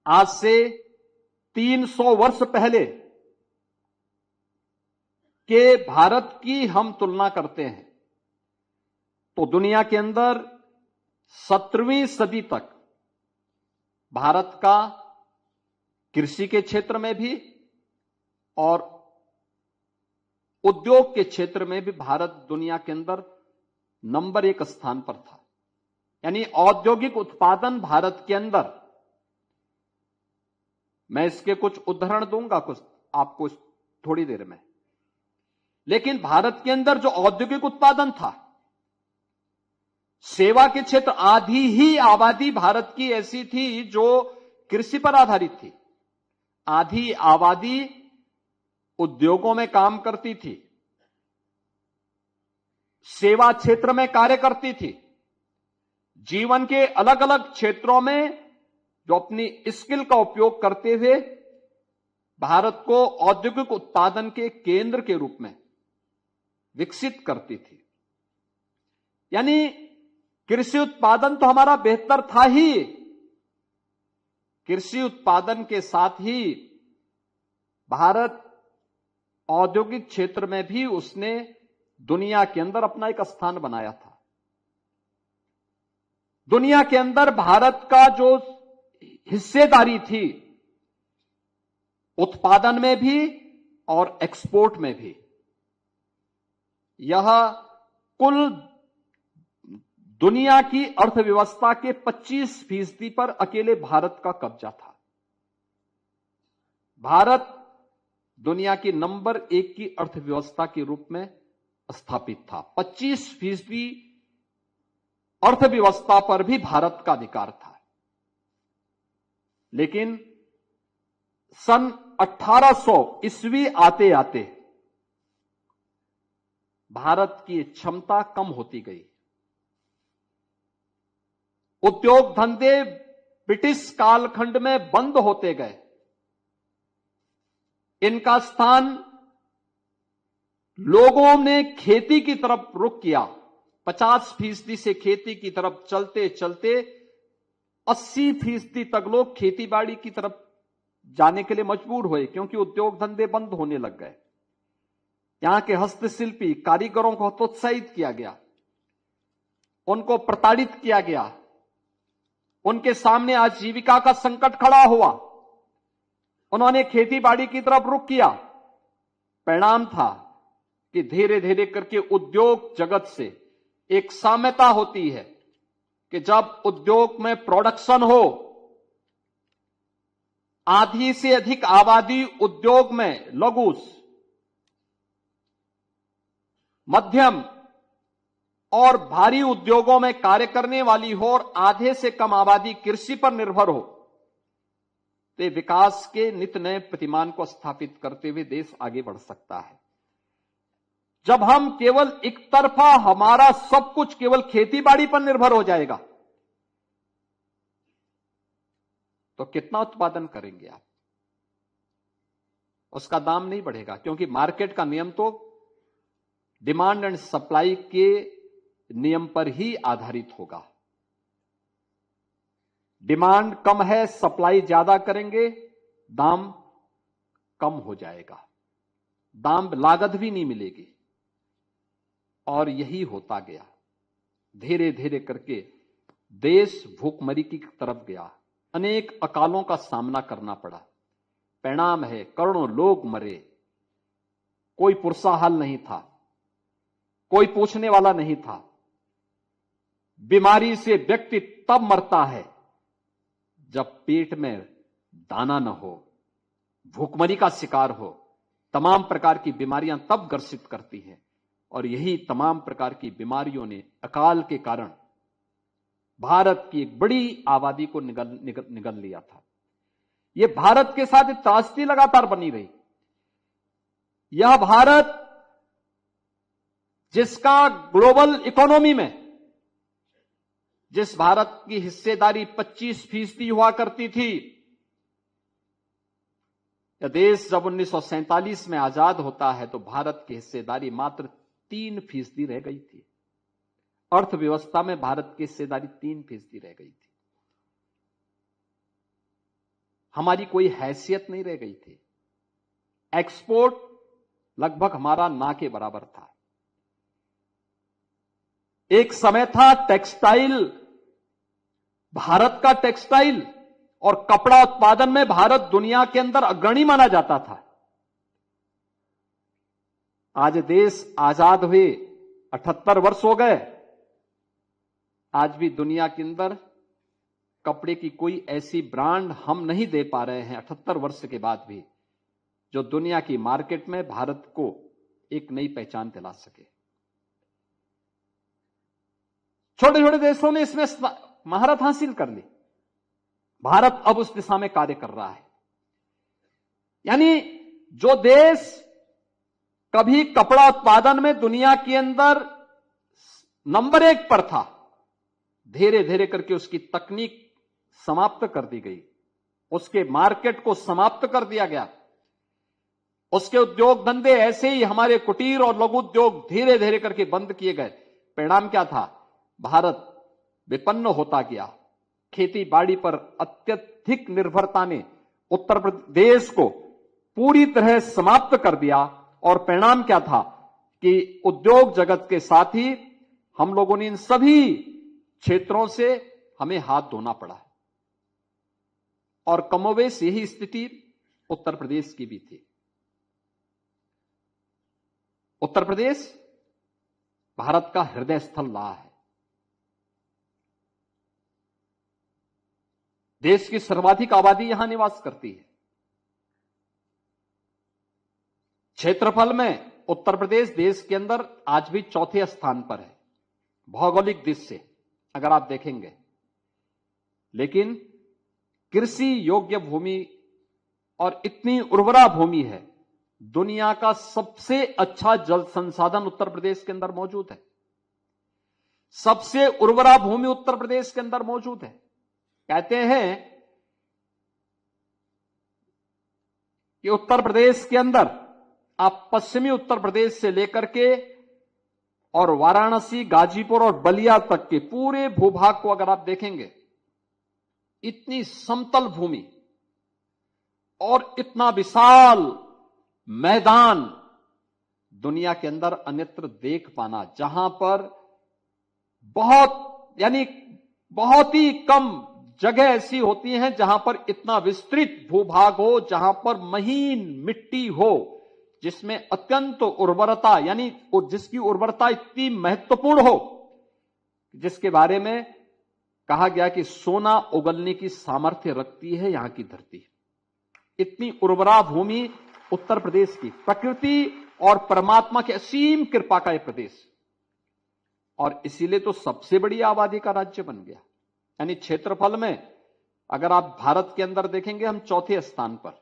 आज से 300 वर्ष पहले के भारत की हम तुलना करते हैं तो दुनिया के अंदर 17वीं सदी तक भारत का कृषि के क्षेत्र में भी और उद्योग के क्षेत्र में भी भारत दुनिया के अंदर नंबर 1 स्थान पर था। यानी औद्योगिक उत्पादन भारत के अंदर, मैं इसके कुछ उदाहरण दूंगा कुछ आपको थोड़ी देर में, लेकिन भारत के अंदर जो औद्योगिक उत्पादन था, सेवा के क्षेत्र, आधी ही आबादी भारत की ऐसी थी जो कृषि पर आधारित थी, आधी आबादी उद्योगों में काम करती थी, सेवा क्षेत्र में कार्य करती थी। जीवन के अलग अलग क्षेत्रों में जो अपनी स्किल का उपयोग करते हुए भारत को औद्योगिक उत्पादन के केंद्र के रूप में विकसित करती थी। यानी कृषि उत्पादन तो हमारा बेहतर था ही, कृषि उत्पादन के साथ ही भारत औद्योगिक क्षेत्र में भी उसने दुनिया के अंदर अपना एक स्थान बनाया था। दुनिया के अंदर भारत का जो हिस्सेदारी थी उत्पादन में भी और एक्सपोर्ट में भी, यह कुल दुनिया की अर्थव्यवस्था के 25% पर अकेले भारत का कब्जा था। भारत दुनिया की नंबर 1 की अर्थव्यवस्था के रूप में स्थापित था। 25% अर्थव्यवस्था पर भी भारत का अधिकार था। लेकिन सन 1800 ईस्वी आते आते भारत की क्षमता कम होती गई। उद्योग धंधे ब्रिटिश कालखंड में बंद होते गए। इनका स्थान लोगों ने खेती की तरफ रुख किया। 50% से खेती की तरफ चलते चलते 80% तक लोग खेतीबाड़ी की तरफ जाने के लिए मजबूर हुए, क्योंकि उद्योग धंधे बंद होने लग गए। यहां के हस्तशिल्पी कारीगरों को हतोत्साहित किया गया, उनको प्रताड़ित किया गया, उनके सामने आजीविका का संकट खड़ा हुआ। उन्होंने खेतीबाड़ी की तरफ रुख किया। परिणाम था कि धीरे धीरे करके उद्योग जगत से एक साम्यता होती है कि जब उद्योग में प्रोडक्शन हो, आधी से अधिक आबादी उद्योग में लघु, मध्यम और भारी उद्योगों में कार्य करने वाली हो और आधे से कम आबादी कृषि पर निर्भर हो, तो विकास के नित नए प्रतिमान को स्थापित करते हुए देश आगे बढ़ सकता है। जब हम केवल एक तरफा हमारा सब कुछ केवल खेतीबाड़ी पर निर्भर हो जाएगा तो कितना उत्पादन करेंगे आप? उसका दाम नहीं बढ़ेगा, क्योंकि मार्केट का नियम तो डिमांड एंड सप्लाई के नियम पर ही आधारित होगा। डिमांड कम है, सप्लाई ज्यादा करेंगे, दाम कम हो जाएगा, दाम लागत भी नहीं मिलेगी। और यही होता गया। धीरे धीरे करके देश भूखमरी की तरफ गया। अनेक अकालों का सामना करना पड़ा। परिणाम है करोड़ों लोग मरे। कोई पुरसाहाल नहीं था, कोई पूछने वाला नहीं था। बीमारी से व्यक्ति तब मरता है जब पेट में दाना न हो, भूखमरी का शिकार हो। तमाम प्रकार की बीमारियां तब ग्रसित करती हैं, और यही तमाम प्रकार की बीमारियों ने अकाल के कारण भारत की एक बड़ी आबादी को निगल लिया था। यह भारत के साथ एक त्रासदी लगातार बनी रही। यह भारत जिसका ग्लोबल इकोनॉमी में, जिस भारत की हिस्सेदारी 25% हुआ करती थी, यह देश जब 1947 में आजाद होता है तो भारत की हिस्सेदारी मात्र 3% रह गई थी। अर्थव्यवस्था में भारत की हिस्सेदारी 3% रह गई थी। हमारी कोई हैसियत नहीं रह गई थी। एक्सपोर्ट लगभग हमारा ना के बराबर था। एक समय था टेक्सटाइल, भारत का टेक्सटाइल और कपड़ा उत्पादन में भारत दुनिया के अंदर अग्रणी माना जाता था। आज देश आजाद हुए 78 वर्ष हो गए, आज भी दुनिया के अंदर कपड़े की कोई ऐसी ब्रांड हम नहीं दे पा रहे हैं 78 वर्ष के बाद भी, जो दुनिया की मार्केट में भारत को एक नई पहचान दिला सके। छोटे छोटे देशों ने इसमें महारत हासिल कर ली। भारत अब उस दिशा में कार्य कर रहा है। यानी जो देश कभी कपड़ा उत्पादन में दुनिया के अंदर नंबर 1 पर था, धीरे धीरे करके उसकी तकनीक समाप्त कर दी गई, उसके मार्केट को समाप्त कर दिया गया, उसके उद्योग धंधे ऐसे ही हमारे कुटीर और लघु उद्योग धीरे धीरे करके बंद किए गए। परिणाम क्या था? भारत विपन्न होता गया। खेती बाड़ी पर अत्यधिक निर्भरता ने उत्तर प्रदेश को पूरी तरह समाप्त कर दिया और परिणाम क्या था कि उद्योग जगत के साथ ही हम लोगों ने इन सभी क्षेत्रों से हमें हाथ धोना पड़ा और कमोबेश यही स्थिति उत्तर प्रदेश की भी थी। उत्तर प्रदेश भारत का हृदय स्थल रहा है। देश की सर्वाधिक आबादी यहां निवास करती है। क्षेत्रफल में उत्तर प्रदेश देश के अंदर आज भी चौथे स्थान पर है भौगोलिक दृष्टि से अगर आप देखेंगे, लेकिन कृषि योग्य भूमि और इतनी उर्वरा भूमि है, दुनिया का सबसे अच्छा जल संसाधन उत्तर प्रदेश के अंदर मौजूद है। सबसे उर्वरा भूमि उत्तर प्रदेश के अंदर मौजूद है। कहते हैं कि उत्तर प्रदेश के अंदर आप पश्चिमी उत्तर प्रदेश से लेकर के और वाराणसी, गाजीपुर और बलिया तक के पूरे भूभाग को अगर आप देखेंगे, इतनी समतल भूमि और इतना विशाल मैदान दुनिया के अंदर अन्यत्र देख पाना, जहां पर बहुत ही कम जगह ऐसी होती हैं जहां पर इतना विस्तृत भूभाग हो, जहां पर महीन मिट्टी हो, जिसमें अत्यंत उर्वरता यानी जिसकी उर्वरता इतनी महत्वपूर्ण हो, जिसके बारे में कहा गया कि सोना उगलने की सामर्थ्य रखती है यहां की धरती। इतनी उर्वरा भूमि उत्तर प्रदेश की, प्रकृति और परमात्मा की असीम कृपा का यह प्रदेश, और इसीलिए तो सबसे बड़ी आबादी का राज्य बन गया। यानी क्षेत्रफल में अगर आप भारत के अंदर देखेंगे हम चौथे स्थान पर,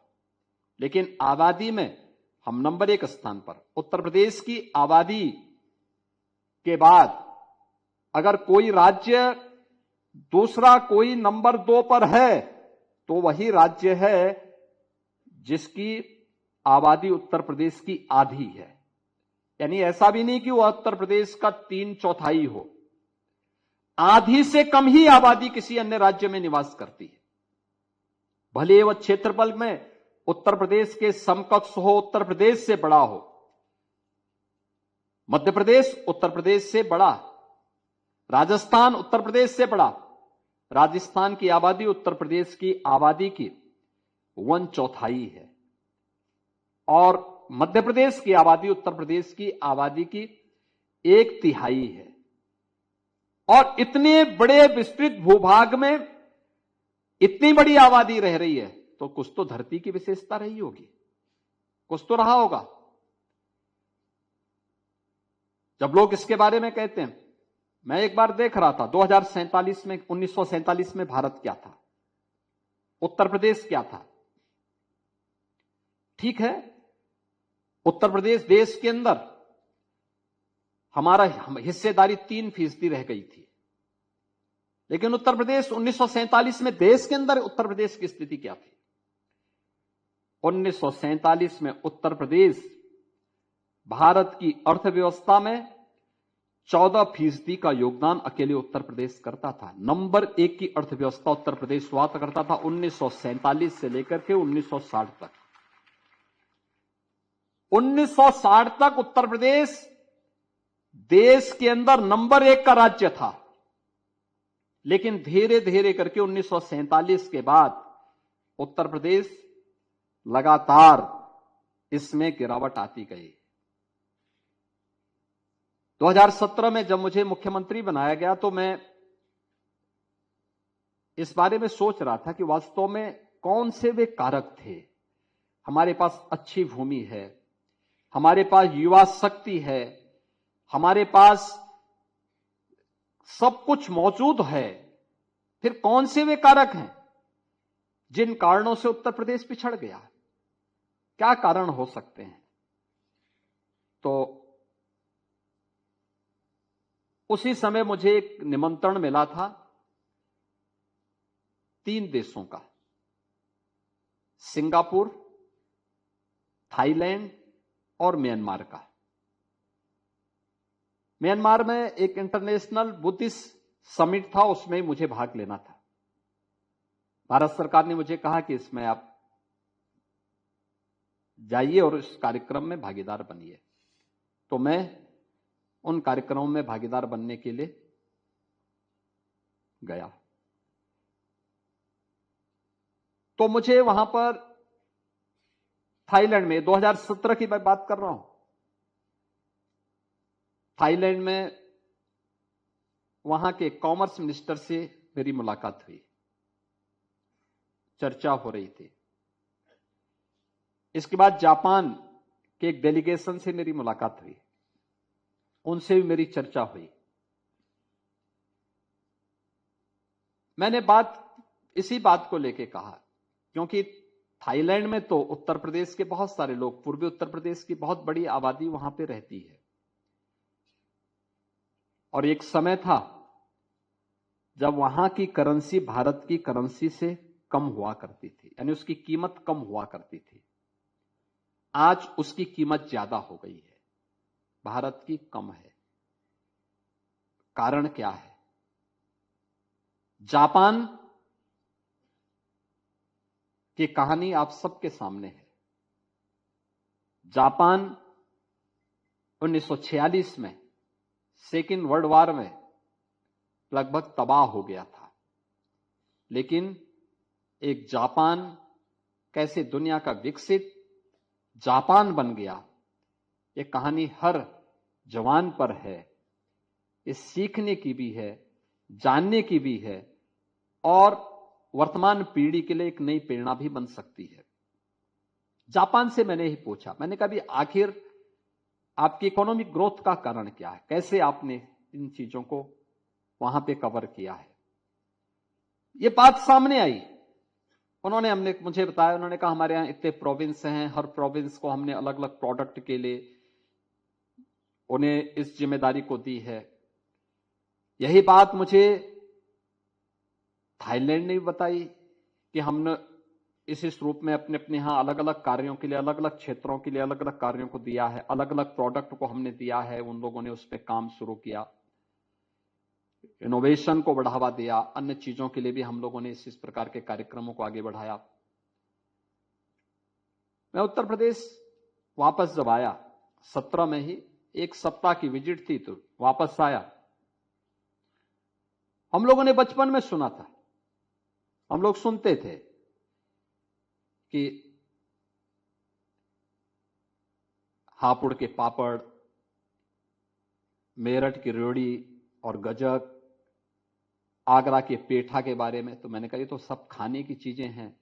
लेकिन आबादी में हम नंबर 1 स्थान पर। उत्तर प्रदेश की आबादी के बाद अगर कोई राज्य दूसरा कोई नंबर 2 पर है तो वही राज्य है जिसकी आबादी उत्तर प्रदेश की आधी है। यानी ऐसा भी नहीं कि वह उत्तर प्रदेश का 3/4 हो, आधी से कम ही आबादी किसी अन्य राज्य में निवास करती है। भले वह क्षेत्रफल में उत्तर प्रदेश के समकक्ष हो, उत्तर प्रदेश से बड़ा हो, मध्य प्रदेश उत्तर प्रदेश से बड़ा, राजस्थान उत्तर प्रदेश से बड़ा। राजस्थान की आबादी उत्तर प्रदेश की आबादी की 1/4 है और मध्य प्रदेश की आबादी उत्तर प्रदेश की आबादी की 1/3 है। और इतने बड़े विस्तृत भूभाग में इतनी बड़ी आबादी रह रही है तो कुछ तो धरती की विशेषता रही होगी, कुछ तो रहा होगा। जब लोग इसके बारे में कहते हैं, मैं एक बार देख रहा था 1947 में भारत क्या था, उत्तर प्रदेश क्या था। ठीक है, उत्तर प्रदेश देश के अंदर हमारा हिस्सेदारी 3% रह गई थी, लेकिन उत्तर प्रदेश 1947 में देश के अंदर उत्तर प्रदेश की स्थिति क्या थी? 1947 में उत्तर प्रदेश भारत की अर्थव्यवस्था में 14% का योगदान अकेले उत्तर प्रदेश करता था। नंबर 1 की अर्थव्यवस्था उत्तर प्रदेश हुआ करता था 1947 से लेकर के 1960 तक। 1960 तक उत्तर प्रदेश देश के अंदर नंबर 1 का राज्य था, लेकिन धीरे धीरे करके 1947 के बाद उत्तर प्रदेश लगातार इसमें गिरावट आती गई। 2017 में जब मुझे मुख्यमंत्री बनाया गया तो मैं इस बारे में सोच रहा था कि वास्तव में कौन से वे कारक थे। हमारे पास अच्छी भूमि है, हमारे पास युवा शक्ति है, हमारे पास सब कुछ मौजूद है, फिर कौन से वे कारक हैं जिन कारणों से उत्तर प्रदेश पिछड़ गया? क्या कारण हो सकते हैं? तो उसी समय मुझे एक निमंत्रण मिला था 3 देशों का, सिंगापुर, थाईलैंड और म्यांमार का। म्यांमार में एक इंटरनेशनल बुद्धिस्ट समिट था, उसमें मुझे भाग लेना था। भारत सरकार ने मुझे कहा कि इसमें आप जाइए और इस कार्यक्रम में भागीदार बनिए। तो मैं उन कार्यक्रमों में भागीदार बनने के लिए गया। तो मुझे वहां पर थाईलैंड में 2017 की मैं बात कर रहा हूं, थाईलैंड में वहां के कॉमर्स मिनिस्टर से मेरी मुलाकात हुई, चर्चा हो रही थी। इसके बाद जापान के एक डेलीगेशन से मेरी मुलाकात हुई, उनसे भी मेरी चर्चा हुई। मैंने इसी बात को लेके कहा, क्योंकि थाईलैंड में तो उत्तर प्रदेश के बहुत सारे लोग, पूर्वी उत्तर प्रदेश की बहुत बड़ी आबादी वहां पे रहती है, और एक समय था जब वहां की करेंसी भारत की करेंसी से कम हुआ करती थी, यानी उसकी कीमत कम हुआ करती थी। आज उसकी कीमत ज्यादा हो गई है, भारत की कम है। कारण क्या है? जापान की कहानी आप सबके सामने है। जापान 1946 में सेकेंड वर्ल्ड वॉर में लगभग तबाह हो गया था, लेकिन एक जापान कैसे दुनिया का विकसित जापान बन गया, ये कहानी हर जवान पर है। ये सीखने की भी है, जानने की भी है, और वर्तमान पीढ़ी के लिए एक नई प्रेरणा भी बन सकती है। जापान से मैंने ही पूछा, मैंने कहा भी आखिर आपकी इकोनॉमिक ग्रोथ का कारण क्या है, कैसे आपने इन चीजों को वहां पे कवर किया है। ये बात सामने आई, उन्होंने मुझे बताया, उन्होंने कहा हमारे यहां इतने प्रोविंस हैं, हर प्रोविंस को हमने अलग अलग प्रोडक्ट के लिए उन्हें इस जिम्मेदारी को दी है। यही बात मुझे थाईलैंड ने भी बताई कि हमने इस रूप में अपने अपने यहां अलग अलग कार्यों के लिए, अलग अलग क्षेत्रों के लिए अलग अलग कार्यों को दिया है, अलग अलग प्रोडक्ट को हमने दिया है, उन लोगों ने उस पर काम शुरू किया, इनोवेशन को बढ़ावा दिया, अन्य चीजों के लिए भी हम लोगों ने इस प्रकार के कार्यक्रमों को आगे बढ़ाया। मैं उत्तर प्रदेश वापस जब आया 17 में ही, 1 सप्ताह की विजिट थी, तो वापस आया। हम लोगों ने बचपन में सुना था, हम लोग सुनते थे कि हापुड़ के पापड़, मेरठ की रेवड़ी और गजक, आगरा के पेठा के बारे में। तो मैंने कहा ये तो सब खाने की चीजें हैं,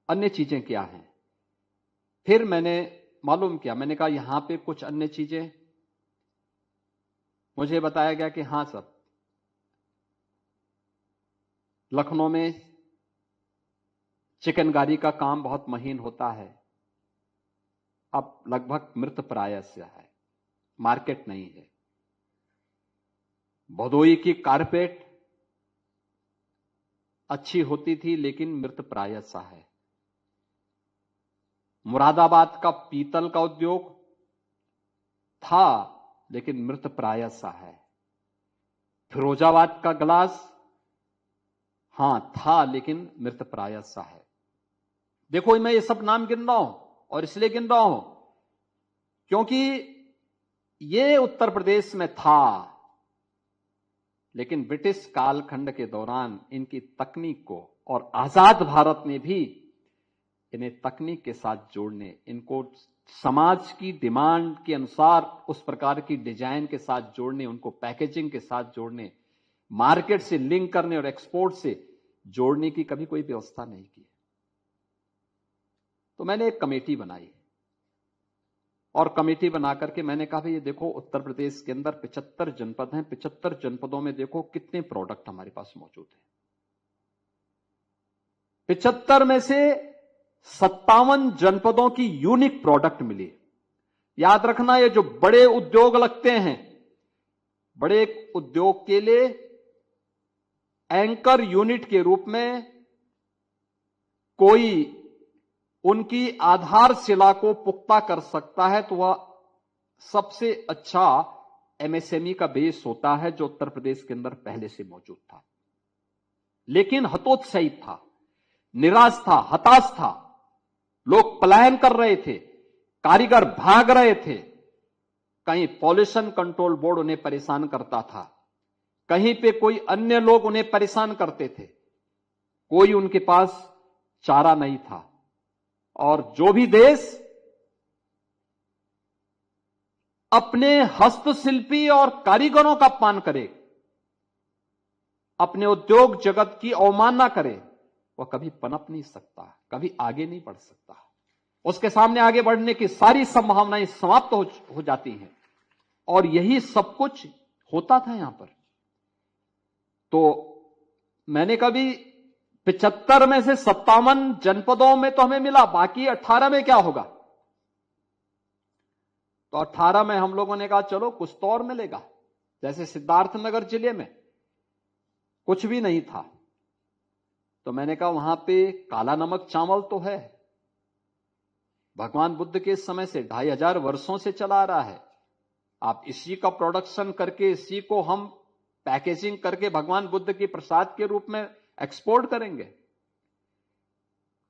अन्य चीजें क्या हैं? फिर मैंने मालूम किया, मैंने कहा यहां पे कुछ अन्य चीजें। मुझे बताया गया कि हां सब, लखनऊ में चिकनकारी का काम बहुत महीन होता है, अब लगभग मृत प्राय से है, मार्केट नहीं है। भदोई की कारपेट अच्छी होती थी लेकिन मृत प्राय सा है। मुरादाबाद का पीतल का उद्योग था लेकिन मृत प्राय सा है। फिरोजाबाद का ग्लास, हां था लेकिन मृतप्राय सा है। देखो मैं ये सब नाम गिन रहा हूं और इसलिए गिन रहा हूं क्योंकि ये उत्तर प्रदेश में था, लेकिन ब्रिटिश कालखंड के दौरान इनकी तकनीक को और आजाद भारत ने भी इन्हें तकनीक के साथ जोड़ने, इनको समाज की डिमांड के अनुसार उस प्रकार की डिजाइन के साथ जोड़ने, उनको पैकेजिंग के साथ जोड़ने, मार्केट से लिंक करने और एक्सपोर्ट से जोड़ने की कभी कोई व्यवस्था नहीं की। तो मैंने एक कमेटी बनाई और कमेटी बना करके मैंने कहा भाई ये देखो उत्तर प्रदेश के अंदर 75 जनपद हैं, 75 जनपदों में देखो कितने प्रोडक्ट हमारे पास मौजूद हैं। 75 में से 57 जनपदों की यूनिक प्रोडक्ट मिली। याद रखना ये जो बड़े उद्योग लगते हैं, बड़े उद्योग के लिए एंकर यूनिट के रूप में कोई उनकी आधारशिला को पुख्ता कर सकता है तो वह सबसे अच्छा एमएसएमई का बेस होता है, जो उत्तर प्रदेश के अंदर पहले से मौजूद था। लेकिन हतोत्साहित था, निराश था, हताश था, लोग पलायन कर रहे थे, कारीगर भाग रहे थे। कहीं पॉल्यूशन कंट्रोल बोर्ड उन्हें परेशान करता था, कहीं पे कोई अन्य लोग उन्हें परेशान करते थे, कोई उनके पास चारा नहीं था। और जो भी देश अपने हस्तशिल्पी और कारीगरों का अपमान करे, अपने उद्योग जगत की अवमानना करे, वह कभी पनप नहीं सकता, कभी आगे नहीं बढ़ सकता। उसके सामने आगे बढ़ने की सारी संभावनाएं समाप्त हो जाती हैं। और यही सब कुछ होता था यहां पर। तो मैंने कभी 75 में से 57 जनपदों में तो हमें मिला, बाकी 18 में क्या होगा? तो 18 में हम लोगों ने कहा चलो कुछ तो और मिलेगा। जैसे सिद्धार्थनगर जिले में कुछ भी नहीं था, तो मैंने कहा वहां पे काला नमक चावल तो है, भगवान बुद्ध के समय से 2500 वर्षों से चला आ रहा है। आप इसी का प्रोडक्शन करके, इसी को हम पैकेजिंग करके भगवान बुद्ध के प्रसाद के रूप में एक्सपोर्ट करेंगे।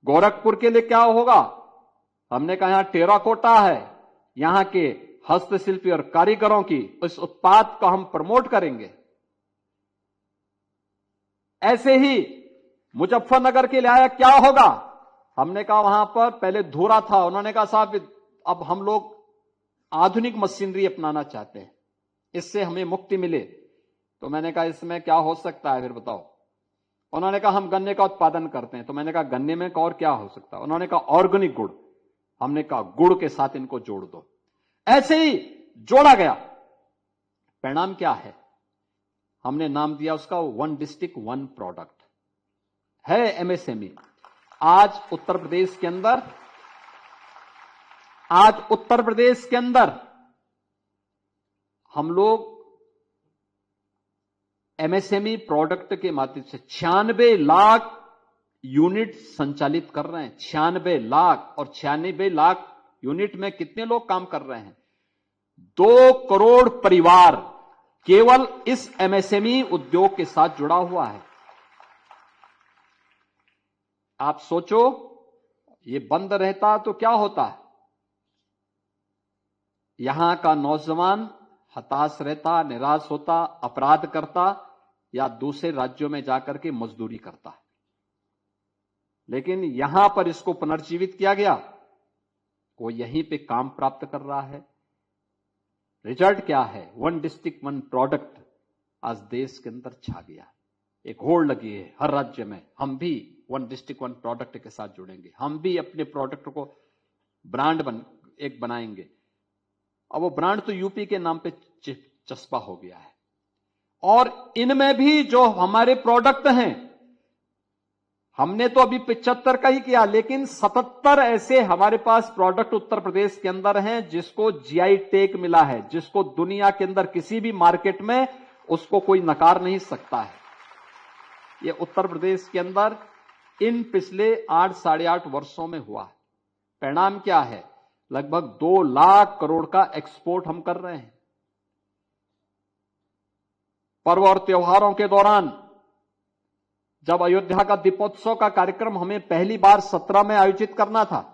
गोरखपुर के लिए क्या होगा? हमने कहा यहां टेराकोटा है, यहां के हस्तशिल्पी और कारीगरों की इस उत्पाद को हम प्रमोट करेंगे। ऐसे ही मुजफ्फरनगर के लिए आया, क्या होगा? हमने कहा वहां पर पहले धूरा था, उन्होंने कहा साहब अब हम लोग आधुनिक मशीनरी अपनाना चाहते हैं, इससे हमें मुक्ति मिले। तो मैंने कहा इसमें क्या हो सकता है फिर बताओ? उन्होंने कहा हम गन्ने का उत्पादन करते हैं। तो मैंने कहा गन्ने में और क्या हो सकता है? उन्होंने कहा ऑर्गेनिक गुड़। हमने कहा गुड़ के साथ इनको जोड़ दो। ऐसे ही जोड़ा गया। परिणाम क्या है? हमने नाम दिया उसका वन डिस्ट्रिक्ट वन प्रोडक्ट है, एमएसएमई। आज उत्तर प्रदेश के अंदर हम लोग एमएसएमई प्रोडक्ट के माध्यम से 96 लाख यूनिट संचालित कर रहे हैं। 96 लाख, और 96 लाख यूनिट में कितने लोग काम कर रहे हैं? 2 करोड़ परिवार केवल इस एमएसएमई उद्योग के साथ जुड़ा हुआ है। आप सोचो ये बंद रहता तो क्या होता? यहां का नौजवान हताश रहता, निराश होता, अपराध करता या दूसरे राज्यों में जाकर के मजदूरी करता। लेकिन यहां पर इसको पुनर्जीवित किया गया, वो यहीं पे काम प्राप्त कर रहा है। रिजल्ट क्या है? वन डिस्ट्रिक्ट वन प्रोडक्ट आज देश के अंदर छा गया। एक होड़ लगी है हर राज्य में, हम भी वन डिस्ट्रिक्ट वन प्रोडक्ट के साथ जुड़ेंगे, हम भी अपने प्रोडक्ट को ब्रांड बनाएंगे। अब वो ब्रांड तो यूपी के नाम पे चस्पा हो गया है। और इनमें भी जो हमारे प्रोडक्ट हैं, हमने तो अभी 75 का ही किया, लेकिन 77 ऐसे हमारे पास प्रोडक्ट उत्तर प्रदेश के अंदर हैं जिसको जीआई टैग मिला है, जिसको दुनिया के अंदर किसी भी मार्केट में उसको कोई नकार नहीं सकता है। ये उत्तर प्रदेश के अंदर इन पिछले 8 साढ़े 8 वर्षों में हुआ। परिणाम क्या है? लगभग 2 लाख करोड़ का एक्सपोर्ट हम कर रहे हैं। पर्व और त्योहारों के दौरान जब अयोध्या का दीपोत्सव का कार्यक्रम हमें पहली बार 17 में आयोजित करना था,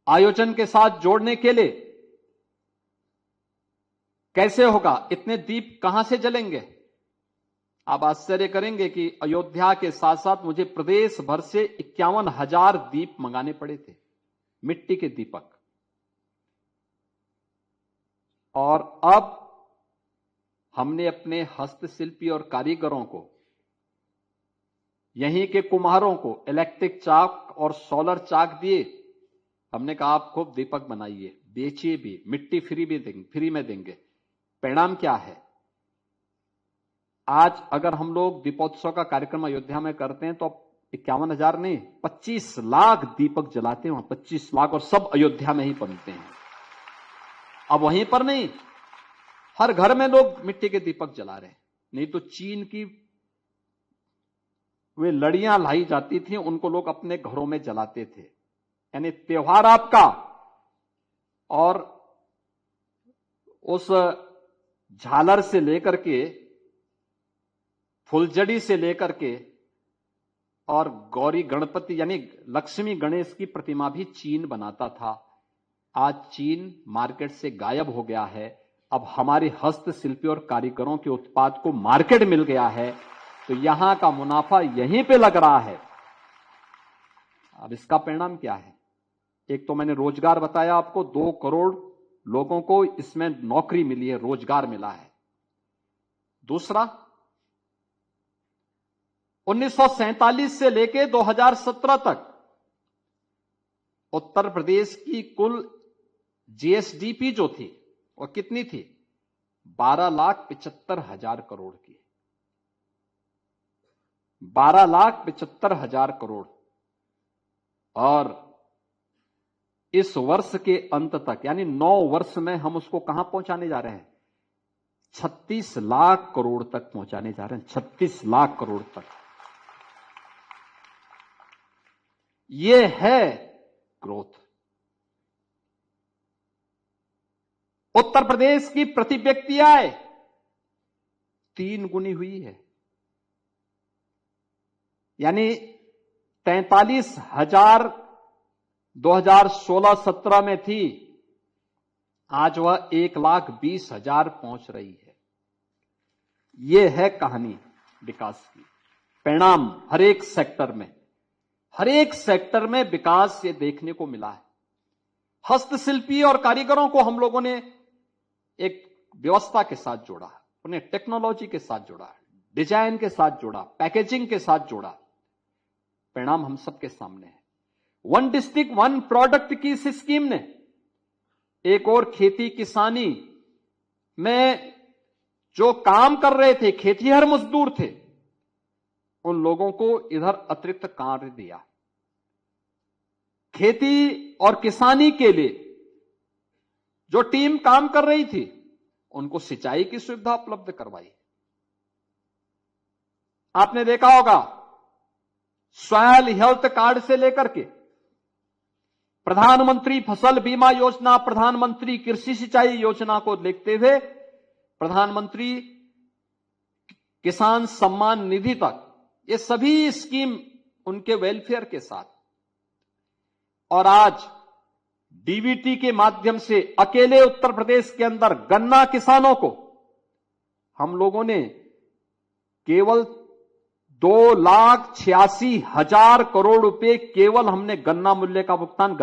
आयोजन के साथ जोड़ने के लिए कैसे होगा, इतने दीप कहां से जलेंगे? आप आश्चर्य करेंगे कि अयोध्या के साथ साथ मुझे प्रदेश भर से 51,000 दीप मंगाने पड़े थे, मिट्टी के दीपक। और अब हमने अपने हस्तशिल्पी और कारीगरों को, यहीं के कुम्हारों को इलेक्ट्रिक चाक और सोलर चाक दिए। हमने कहा आप खूब दीपक बनाइए, बेचिए भी, मिट्टी फ्री में देंगे। परिणाम क्या है? आज अगर हम लोग दीपोत्सव का कार्यक्रम अयोध्या में करते हैं तो 51,000 नहीं, 25 लाख दीपक जलाते हैं वहां, 25 लाख, और सब अयोध्या में ही बनते हैं। अब वहीं पर नहीं, हर घर में लोग मिट्टी के दीपक जला रहे हैं। नहीं तो चीन की वे लड़ियां लाई जाती थी, उनको लोग अपने घरों में जलाते थे। यानी त्योहार आपका और उस झालर से लेकर के, फुलझड़ी से लेकर के, और गौरी गणपति यानी लक्ष्मी गणेश की प्रतिमा भी चीन बनाता था। आज चीन मार्केट से गायब हो गया है। अब हमारे हस्तशिल्पी और कारीगरों के उत्पाद को मार्केट मिल गया है, तो यहां का मुनाफा यहीं पे लग रहा है। अब इसका परिणाम क्या है? एक तो मैंने रोजगार बताया आपको, 2 करोड़ लोगों को इसमें नौकरी मिली है, रोजगार मिला है। दूसरा, 1947 से लेके 2017 तक उत्तर प्रदेश की कुल जीएसडीपी जो थी वो कितनी थी? 12,75,000 करोड़ की। 12,75,000 करोड़। और इस वर्ष के अंत तक यानी 9 वर्ष में हम उसको कहां पहुंचाने जा रहे हैं? 36 लाख करोड़ तक पहुंचाने जा रहे हैं, 36 लाख करोड़ तक। ये है ग्रोथ। उत्तर प्रदेश की प्रति व्यक्ति आय 3 गुनी हुई है। यानी 43,000 2016-17 में थी, आज वह 1,20,000 पहुंच रही है। यह है कहानी विकास की। परिणाम हर एक सेक्टर में विकास ये देखने को मिला है। हस्तशिल्पी और कारीगरों को हम लोगों ने एक व्यवस्था के साथ जोड़ा, उन्हें टेक्नोलॉजी के साथ जोड़ा, डिजाइन के साथ जोड़ा, पैकेजिंग के साथ जोड़ा। परिणाम हम सबके सामने है। 1 डिस्ट्रिक्ट 1 प्रोडक्ट की इस स्कीम ने एक और खेती किसानी में जो काम कर रहे थे, खेतीहर मजदूर थे, उन लोगों को इधर अतिरिक्त कार्य दिया। खेती और किसानी के लिए जो टीम काम कर रही थी, उनको सिंचाई की सुविधा उपलब्ध करवाई। आपने देखा होगा, सॉयल हेल्थ कार्ड से लेकर के प्रधानमंत्री फसल बीमा योजना, प्रधानमंत्री कृषि सिंचाई योजना को देखते हुए प्रधानमंत्री किसान सम्मान निधि तक, ये सभी स्कीम उनके वेलफेयर के साथ। और आज डीबीटी के माध्यम से अकेले उत्तर प्रदेश के अंदर गन्ना किसानों को हम लोगों ने केवल 2,86,000 करोड़ रुपए केवल हमने गन्ना मूल्य का भुगतान